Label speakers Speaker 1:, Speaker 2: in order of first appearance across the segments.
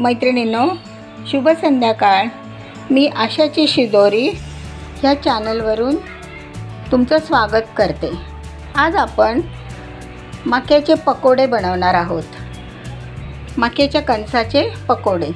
Speaker 1: मैत्रिणींनो, शुभ संध्याकाळ। मी आशाची शिदोरी ह्या चॅनलवरून तुमचं स्वागत करते। आज आपण मक्याचे पकोडे बनवणार आहोत। मक्याच्या कणसाचे पकोडे।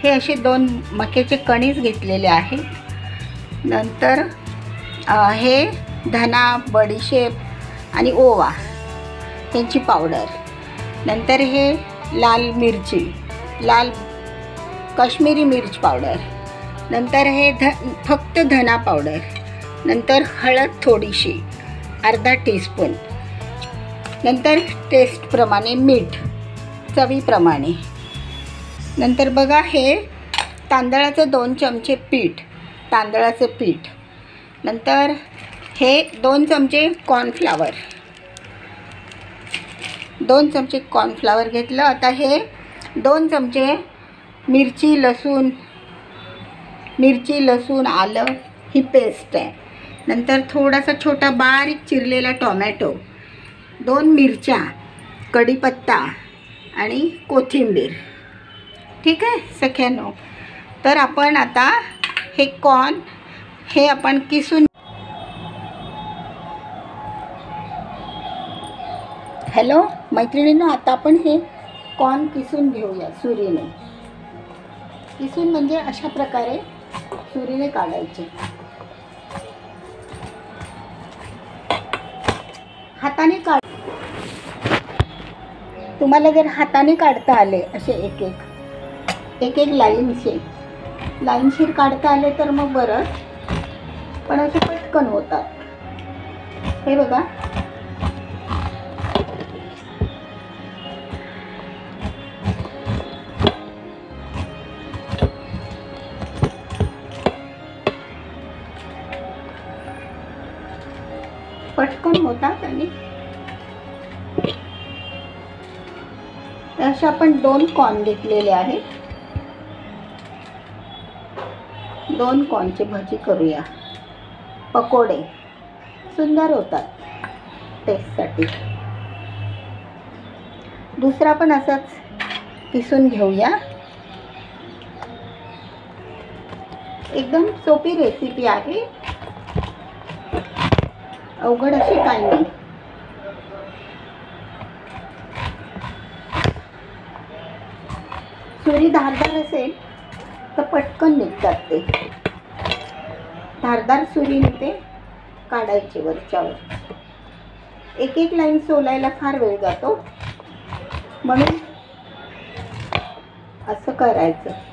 Speaker 1: हे असे 2 मक्याचे कणीस घेतलेले आहेत। नंतर हे धना, बडीशेप आणि ओवा यांची पावडर। नंतर हे लाल मिरची, लाल काश्मीरी मिर्च पावडर। नंतर हे फक्त धना पावडर। नंतर हळद थोडीशी, अर्धा टीस्पून। नंतर टेस्ट प्रमाणे मीठ, चवीप्रमाणे। नंतर बघा, हे तांदळाचे 2 चमचे पीठ, तांदळाचे पीठ। नंतर हे 2 चमचे कॉर्नफ्लॉवर, 2 चमचे कॉर्नफ्लॉवर घेतलं। आता हे 2 चमचे मिरची लसूण आलं ही पेस्ट आहे। नंतर थोडासा छोटा बारीक चिरलेला टोमॅटो, 2 मिरच्या, कढीपत्ता आणि कोथिंबीर। ठीक आहे सख्यांनो। तर आपण आता हे कॉर्न हे आपण किसून, हॅलो मैत्रिणींनो, आता आपण हे कॉर्न किसून घेऊया सुरीने। किसून म्हणजे अशा प्रकारे सुरीने काढायचे। हाताने काढ, तुम्हाला जर हाताने काढता आले असे एक लाईनशीर काढता आले तर मग बरं, पण असे पटकन होतात। हे बघा, पटकन होतात। आणि अशा आपण 2 कॉर्न घेतलेले आहेत। 2 कॉर्नची भजी करूया, पकोडे सुंदर होतात टेस्टसाठी। दुसरा पण असाच किसून घेऊया। एकदम सोपी रेसिपी आहे, अवघड अशी काही नाही। सुरी धारदार असेल तर पटकन निघतात ते। धारदार सुरीने ते काढायचे वरच्यावर। एक लाईन सोलायला फार वेळ जातो, म्हणून असं करायचं।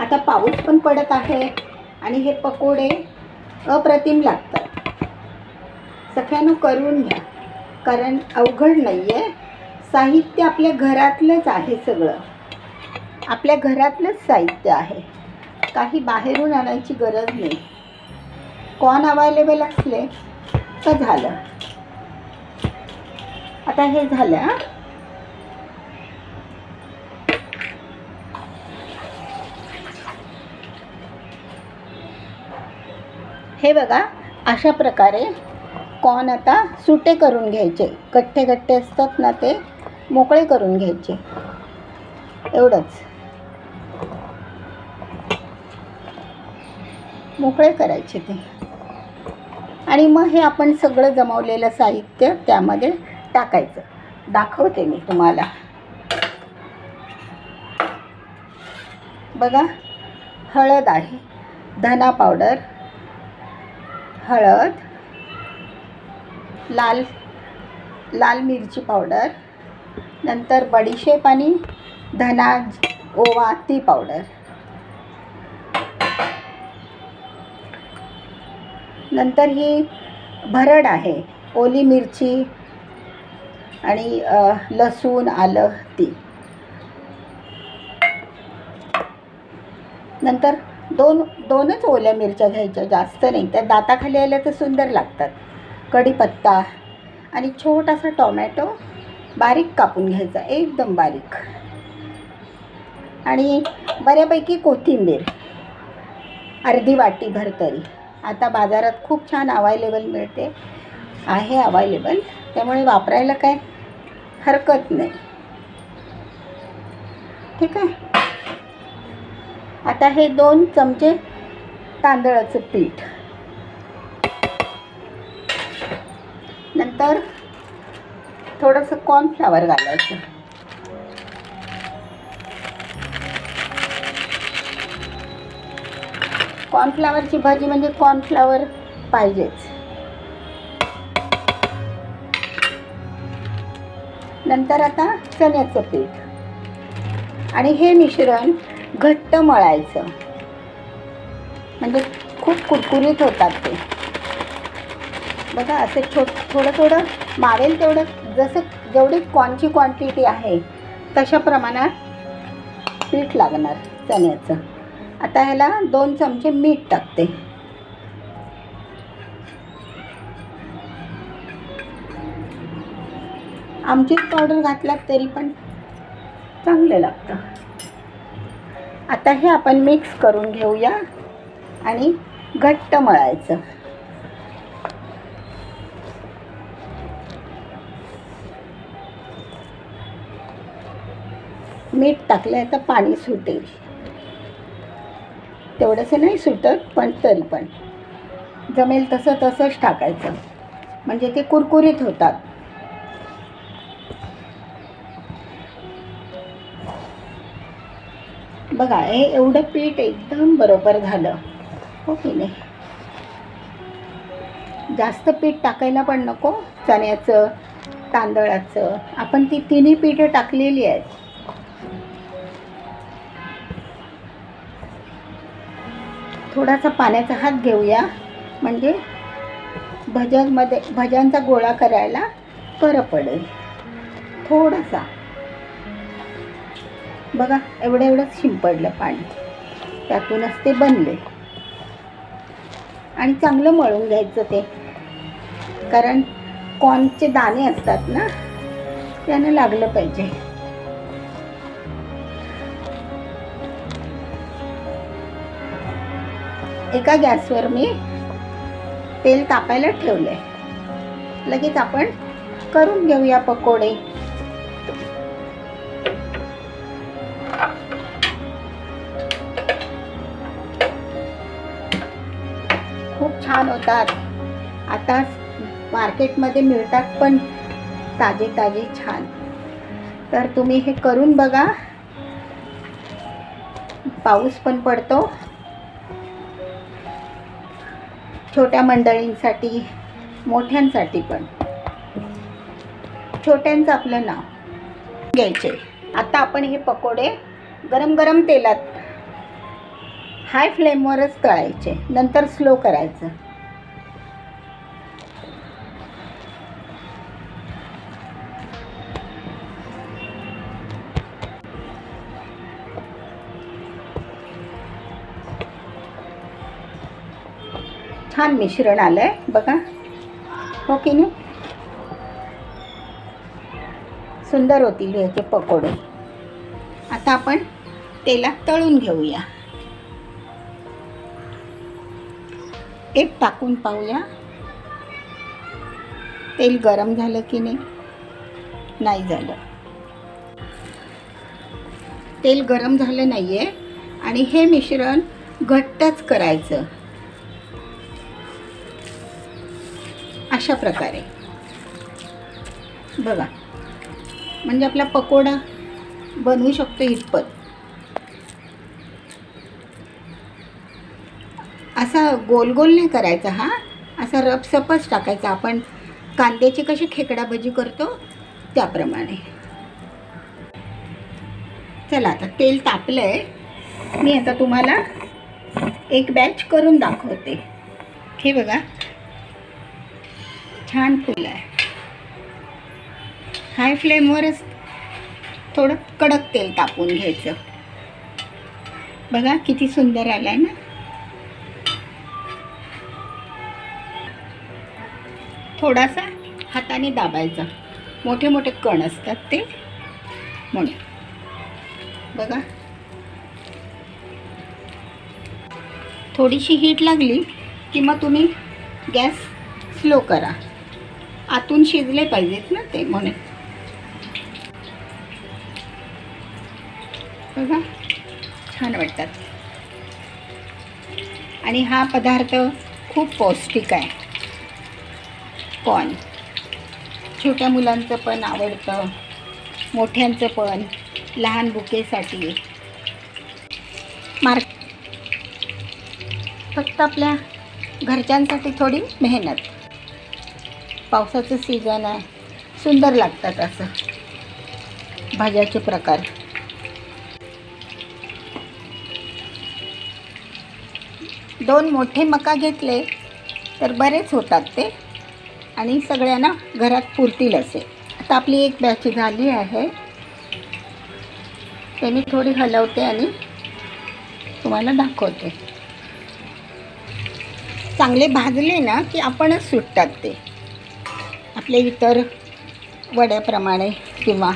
Speaker 1: आता पाऊस पण पडत आहे आणि हे पकोडे अप्रतिम लागतात। सगळ्यांना करून घ्या, कारण अवघड नाही आहे। साहित्य आपल्या घरातलंच आहे, सगळं आपल्या घरातलंच साहित्य आहे, काही बाहेरून आणायची गरज नाही। कॉर्न अवेलेबल असले तर झालं। आता हे झालं। हे बघा, अशा प्रकारे कॉर्न आता सुटे करून घ्यायचे। गठ्ठे असतात ना, ते मोकळे करून घ्यायचे, एवढंच। मोकळे करायचे ते। आणि मग हे आपण सगळं जमवलेलं साहित्य त्यामध्ये टाकायचं। दाखवते मी तुम्हाला। बघा, हळद आहे, धना पावडर, हळद, लाल मिरची पावडर। नंतर बडीशेप आणि धना, ओवा ती पावडर। नंतर ही भरड आहे, ओली मिरची आणि लसूण आलं ती। नंतर 2च ओल्या मिरच्या घ्यायच्या, जास्त नाही, त्या दाताखाली आल्या तर सुंदर लागतात। कढीपत्ता आणि छोटासा टोमॅटो बारीक कापून घ्यायचा, एकदम बारीक. आणि बऱ्यापैकी कोथिंबीर अर्धी वाटीभर तरी. आता बाजारात खूप छान अवेलेबल मिळते, आहे अवेलेबल, त्यामुळे वापरायला काय हरकत नाही. ठीक आहे. आता हे 2 चमचे तांदळाचं पीठ, नंतर थोडंसं कॉर्नफ्लॉवर घालायचं. कॉर्नफ्लॉवरची भाजी म्हणजे कॉर्नफ्लॉवर पाहिजेच. नंतर आता चण्याचं पीठ आणि हे मिश्रण घट्ट मळायचं, म्हणजे खूप कुरकुरीत होतात ते. बघा असे थोडं थोडं मावेल तेवढं, जसं जेवढी कॉर्नची क्वांटिटी आहे तशा प्रमाणात पीठ लागणार चण्याचं. आता ह्याला 2 चमचे मीठ टाकते. आमचीच पावडर घातलात तरी पण चांगलं लागतं. आता हे आपण मिक्स करून घेऊया आणि घट्ट मळायचं. मीठ टाकलं तर पाणी सुटेल, तेवढंसं नाही सुटत, पण तरी पण जमेल तसंच टाकायचं, म्हणजे ते कुरकुरीत होतात. बघा हे एवढं पीठ एकदम बरोबर झालं, हो की नाही. जास्त पीठ टाकायला पण नको, चण्याचं तांदळाचं, आपण ती तिन्ही पीठं टाकलेली आहेत. थोडासा पाण्याचा हात घेऊया, म्हणजे भज्यांचा गोळा करायला बरं पडेल. थोडासा बघा एवढंच शिंपडलं पाणी, त्यातूनच ते बनले. आणि चांगलं मळून घ्यायचं ते, कारण कॉर्नचे दाणे असतात ना, त्यानं लागलं पाहिजे. एका गॅसवर मी तेल तापायला ठेवले, लगेच आपण करून घेऊया पकोडे. खूप छान होतात. आता मार्केटमध्ये मिळतात पण ताजे छान. तर तुम्ही हे करून बघा. पाऊस पण पडतो, छोट्या मंडळींसाठी, मोठ्यांसाठी पण. छोट्यांचं आपलं नाव घ्यायचे. आता आपण हे पकोडे गरम तेलात हाय फ्लेमवरच तळायचे, नंतर स्लो करायचं. छान मिश्रण आलंय बघा, हो की नाही. सुंदर होतील ह्याचे पकोडे. आता आपण तेलात तळून घेऊया. एक टाकून पाहूया तेल गरम झालं की नाही झालं. तेल गरम झालं नाहीये आणि हे मिश्रण घट्टच करायचं, अशा प्रकारे. बघा म्हणजे आपला पकोडा बनवू शकतो इतपत. असा गोल नाही करायचा, हा असा रफसफच टाकायचा. आपण कांद्याची कशी खेकडा भजी करतो त्याप्रमाणे. चला आता तेल तापलंय, मी आता तुम्हाला एक बॅच करून दाखवते. हे बघा छान फुलं आहे. हाय फ्लेमवरच थोडं कडक तेल तापून घ्यायचं. बघा किती सुंदर आलाय ना. थोडासा हाताने दाबायचा मोठे मोठे कण असतात ते, म्हणून बघा. थोडीशी हीट लागली की मग तुम्ही गॅस स्लो करा. आतून शिजले पाहिजेत ना ते, म्हणून. बघा छान वाटतात. आणि हा पदार्थ खूप पौष्टिक आहे. कॉर्न छोट्या मुलांचं पण आवडतं, मोठ्यांचं पण, लहान बुकेसाठी. फक्त आपल्या घरच्यांसाठी थोडी मेहनत. पावसाचं सीझन आहे, सुंदर लागतात असं भाज्याचे प्रकार. दोन मोठे मका घेतले तर बरेच होतात ते, आणि सगळ्यांना घरात पुरतील असे. आता आपली एक बॅच झाली आहे, ते मी थोडी हलवते आणि तुम्हाला दाखवते. चांगले भाजले ना की आपणच सुटतात ते, आपले इतर वड्याप्रमाणे किंवा.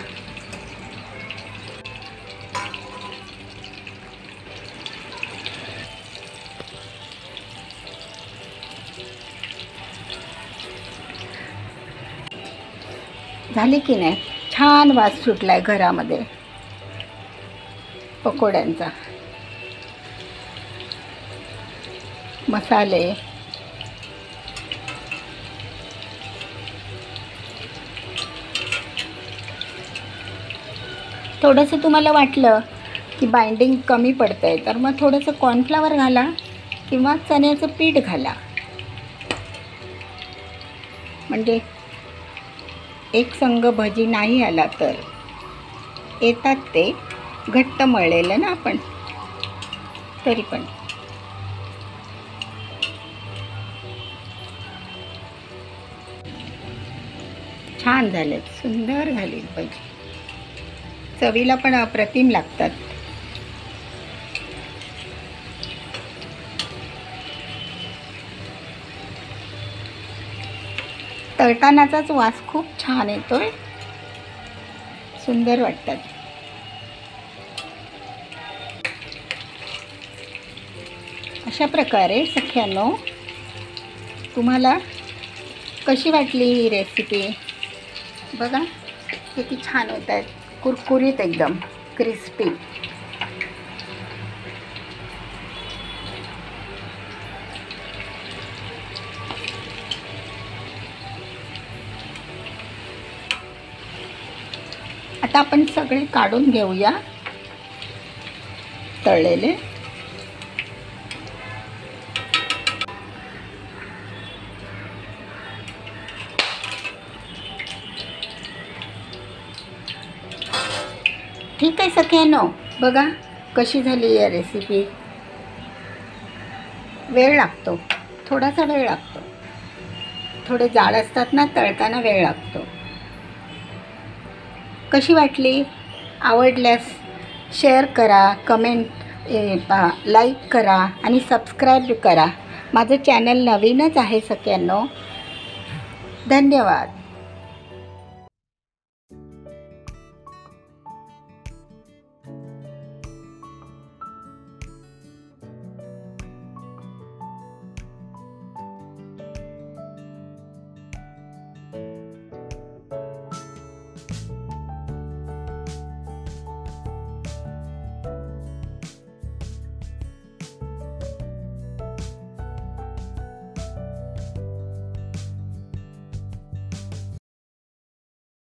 Speaker 1: झाले की नाही, छान वास सुटलाय घरामध्ये पकोड्यांचा. मसाले थोडंसं तुम्हाला वाटलं की बाइंडिंग कमी पडतं आहे तर मग थोडंसं कॉर्नफ्लॉवर घाला किंवा चण्याचं पीठ घाला, म्हणजे एक संघ भजी नाही आला तर येतात ते घट्ट मळलेलं ना आपण, तरी पण. छान झालेत, सुंदर झालीत भजी. चवीला पण अप्रतिम लागतात. तळतानाचाच वास खूप छान येतोय, सुंदर वाटतात. अशा प्रकारे सख्यांनो, तुम्हाला कशी वाटली ही रेसिपी? बघा किती छान होत आहेत, कुरकुरीत एकदम क्रिस्पी. आता आपण सगळे काढून घेऊया तळलेले. ठीक आहे सख्यांनो, बघा कशी झाली या रेसिपी. वेळ लागतो, थोडासा वेळ लागतो. थोडे जाड असतात ना, तळताना वेळ लागतो. कशी वाटली? आवडल्यास शेअर करा, कमेंट लाईक करा आणि सबस्क्राईब करा. माझं चॅनल नवीनच आहे सख्यांनो. धन्यवाद.